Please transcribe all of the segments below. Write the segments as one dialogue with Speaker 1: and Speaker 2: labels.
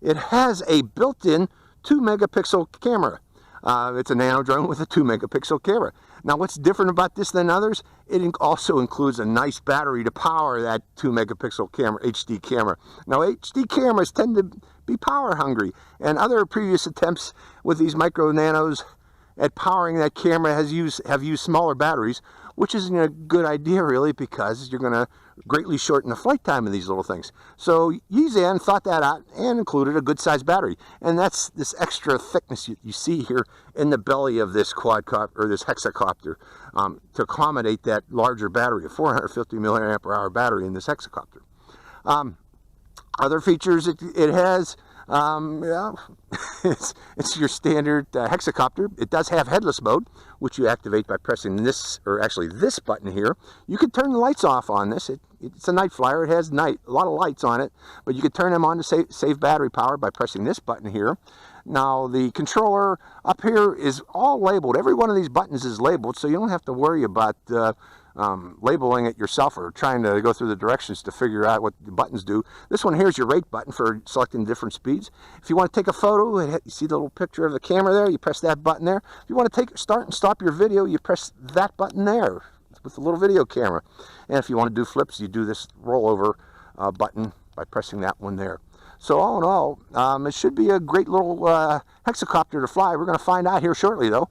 Speaker 1: it has a built-in 2-megapixel camera. It's a nano drone with a 2-megapixel camera. Now, what's different about this than others? It also includes a nice battery to power that 2-megapixel camera, HD camera. Now, HD cameras tend to be power hungry, and other previous attempts with these micro nanos at powering that camera have used smaller batteries, which isn't a good idea really, because you're going to greatly shorten the flight time of these little things. So Yizhan thought that out and included a good sized battery, and that's this extra thickness you see here in the belly of this quadcopter, or this hexacopter, to accommodate that larger battery, a 450 milliamp hour battery in this hexacopter. Other features it has, yeah, it's your standard hexacopter. It does have headless mode, which you activate by pressing this, or actually this button here. You can turn the lights off on this. It's a night flyer. It has a lot of lights on it, but you can turn them on to save battery power by pressing this button here. Now, the controller up here is all labeled. Every one of these buttons is labeled, so you don't have to worry about labeling it yourself or trying to go through the directions to figure out what the buttons do. This one here is your rate button for selecting different speeds. If you want to take a photo, you see the little picture of the camera there, you press that button there. If you want to start and stop your video, you press that button there with the little video camera. And if you want to do flips, you do this rollover button by pressing that one there. So all in all, it should be a great little hexacopter to fly. We're going to find out here shortly, though.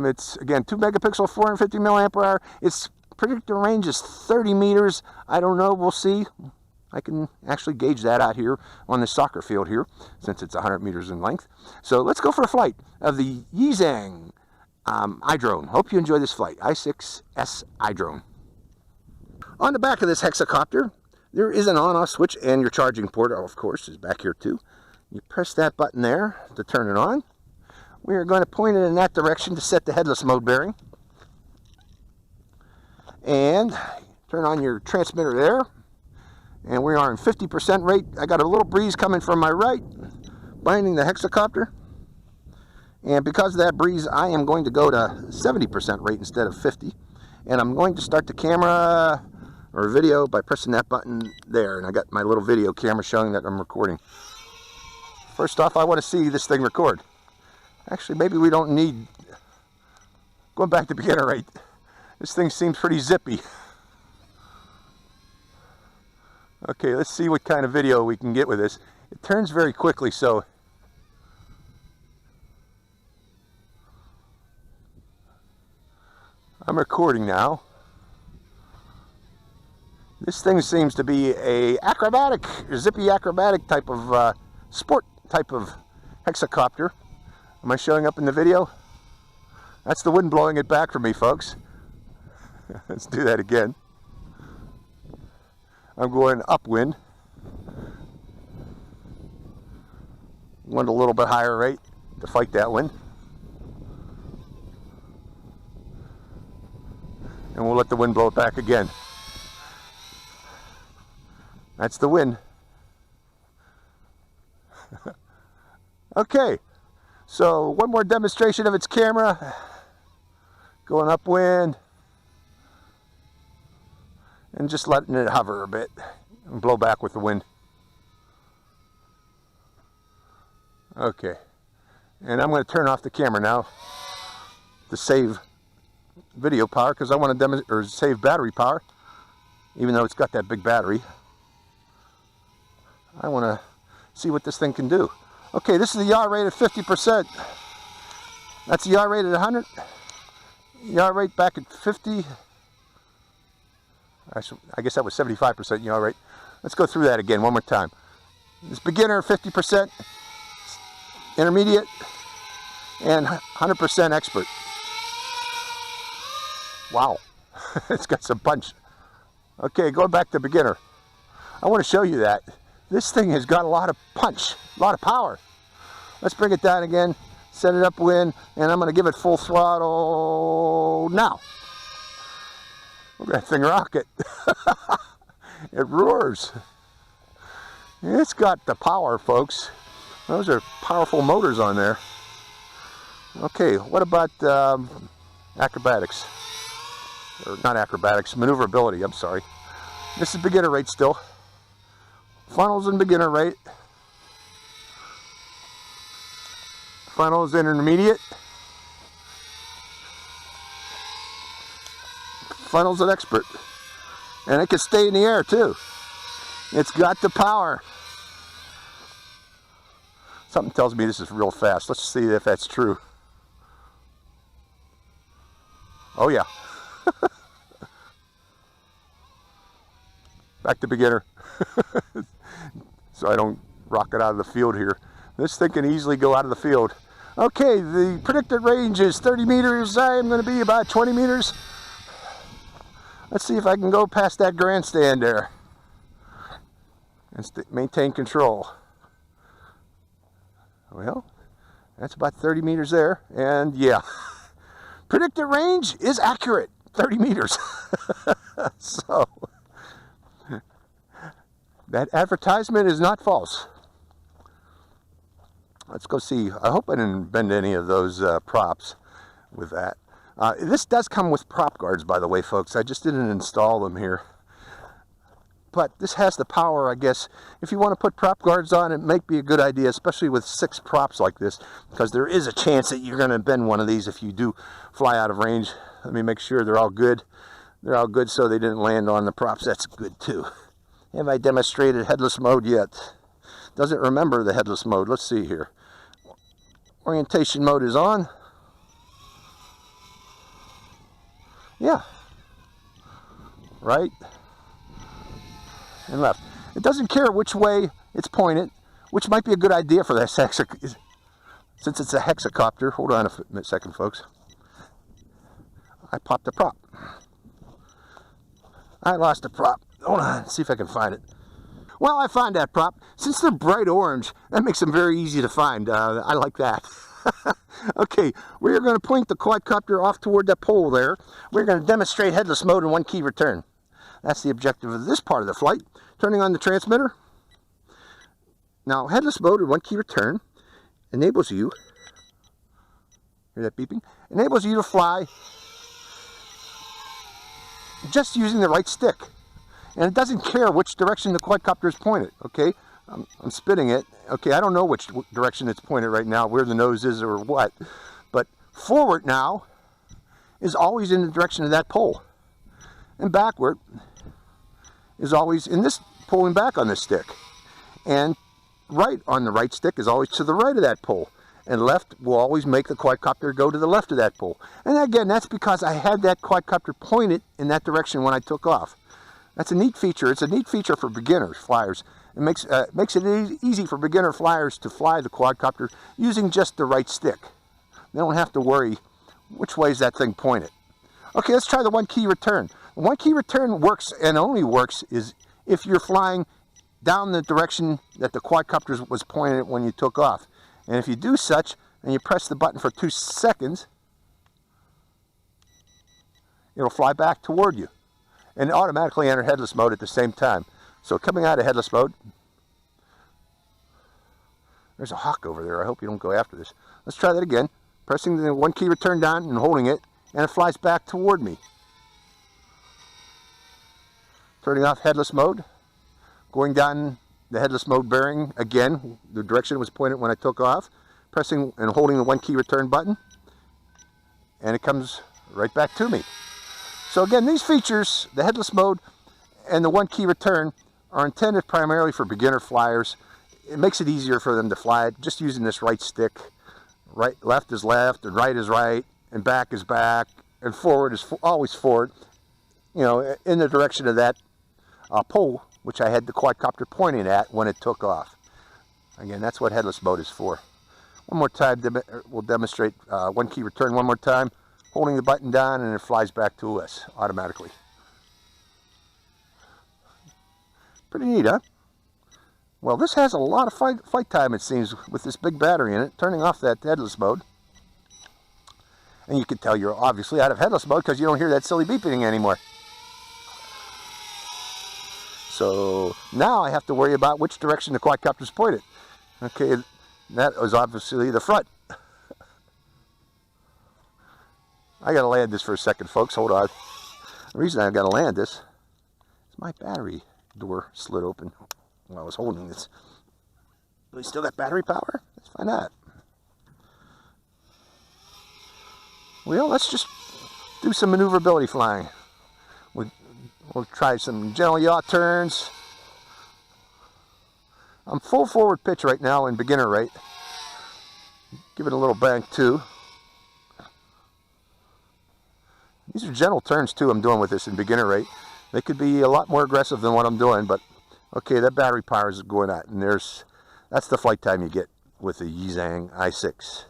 Speaker 1: It's, again, 2-megapixel, 450 milliamp hour. Its predicted range is 30 meters. I don't know. We'll see. I can actually gauge that out here on the soccer field here, since it's 100 meters in length. So let's go for a flight of the Yizhan iDrone. Hope you enjoy this flight. i6s iDrone. On the back of this hexacopter, there is an on-off switch, and your charging port, of course, is back here too. You press that button there to turn it on. We are going to point it in that direction to set the headless mode bearing. And turn on your transmitter there. And we are in 50% rate. I got a little breeze coming from my right, binding the hexacopter. And because of that breeze, I am going to go to 70% rate instead of 50. And I'm going to start the camera or video by pressing that button there. And I got my little video camera showing that I'm recording. First off, I want to see this thing record. Actually, maybe we don't need, going back to beginner rate, this thing seems pretty zippy. Okay, let's see what kind of video we can get with this. It turns very quickly, so I'm recording now. This thing seems to be a acrobatic, zippy acrobatic type of sport type of hexacopter. Am I showing up in the video? That's the wind blowing it back for me, folks. Let's do that again. I'm going upwind. Went a little bit higher rate to fight that wind. And we'll let the wind blow it back again. That's the wind. Okay. So one more demonstration of its camera, going upwind, and just letting it hover a bit and blow back with the wind. Okay, and I'm going to turn off the camera now to save video power, because I want to save battery power, even though it's got that big battery. I want to see what this thing can do. Okay, this is the yaw rate at 50%. That's the yaw rate at 100. Yaw rate back at 50. I guess that was 75% yaw rate. Let's go through that again one more time. This beginner, 50%, intermediate, and 100% expert. Wow, it's got some punch. Okay, going back to beginner. I want to show you that. This thing has got a lot of punch, a lot of power. Let's bring it down again, set it upwind, and I'm going to give it full throttle now. Look at that thing rocket. It roars. It's got the power, folks. Those are powerful motors on there. Okay, what about acrobatics? Or not acrobatics, maneuverability, I'm sorry. This is beginner rate still. Funnels in beginner rate. Funnels intermediate. Funnels an expert. And it can stay in the air too. It's got the power. Something tells me this is real fast. Let's see if that's true. Oh yeah. Back to beginner. So I don't rock it out of the field here. This thing can easily go out of the field. Okay, the predicted range is 30 meters. I am going to be about 20 meters. Let's see if I can go past that grandstand there and maintain control. Well, that's about 30 meters there, and yeah, predicted range is accurate, 30 meters. So that advertisement is not false. Let's go see. I hope I didn't bend any of those props with that. This does come with prop guards, by the way, folks. I just didn't install them here. But this has the power, I guess. If you want to put prop guards on, it might be a good idea, especially with 6 props like this, because there is a chance that you're going to bend one of these if you do fly out of range. Let me make sure they're all good. They're all good so they didn't land on the props. That's good too. Have I demonstrated headless mode yet? Doesn't remember the headless mode. Let's see here. Orientation mode is on. Yeah. Right and left. It doesn't care which way it's pointed, which might be a good idea for this since it's a hexacopter. Hold on a second, folks. I popped a prop. I lost a prop. Hold on, let's see if I can find it. Well, I found that prop. Since they're bright orange, that makes them very easy to find. I like that. Okay, we're going to point the quadcopter off toward that pole there. We're going to demonstrate headless mode and 1 key return. That's the objective of this part of the flight. Turning on the transmitter. Now, headless mode and 1 key return enables you, hear that beeping? Enables you to fly just using the right stick. And it doesn't care which direction the quadcopter is pointed, okay? I'm spinning it. Okay, I don't know which direction it's pointed right now, where the nose is or what. But forward now is always in the direction of that pole. And backward is always in this, pulling back on this stick. And right on the right stick is always to the right of that pole. And left will always make the quadcopter go to the left of that pole. And again, that's because I had that quadcopter pointed in that direction when I took off. That's a neat feature. It's a neat feature for beginners, flyers. It makes it easy for beginner flyers to fly the quadcopter using just the right stick. They don't have to worry which way is that thing pointed. Okay, let's try the 1 key return. The 1 key return works and only works is if you're flying down the direction that the quadcopter was pointed when you took off. And if you do such and you press the button for 2 seconds, it'll fly back toward you and automatically enter headless mode at the same time. So coming out of headless mode, there's a hawk over there. I hope you don't go after this. Let's try that again. Pressing the 1 key return down and holding it, and it flies back toward me. Turning off headless mode, going down the headless mode bearing again, the direction it was pointed when I took off, pressing and holding the 1 key return button, and it comes right back to me. So again, these features, the headless mode and the 1 key return, are intended primarily for beginner flyers. It makes it easier for them to fly it just using this right stick. Right, left is left, and right is right, and back is back, and forward is always forward. You know, in the direction of that pole, which I had the quadcopter pointing at when it took off. Again, that's what headless mode is for. One more time, we'll demonstrate 1 key return one more time, holding the button down, and it flies back to us automatically. Pretty neat, huh? Well, this has a lot of flight time, it seems, with this big battery in it, turning off that headless mode. And you can tell you're obviously out of headless mode because you don't hear that silly beeping anymore. So now I have to worry about which direction the quadcopter's pointed. Okay, that was obviously the front. I gotta land this for a second, folks. Hold on. The reason I gotta land this is my battery door slid open while I was holding this. Do we still got battery power? Let's find out. Well, let's just do some maneuverability flying. We'll try some gentle yaw turns. I'm full forward pitch right now in beginner rate. Give it a little bank too. These are gentle turns too I'm doing with this in beginner rate. They could be a lot more aggressive than what I'm doing, but okay, that battery power is going out, and that's the flight time you get with the Yizhan i6.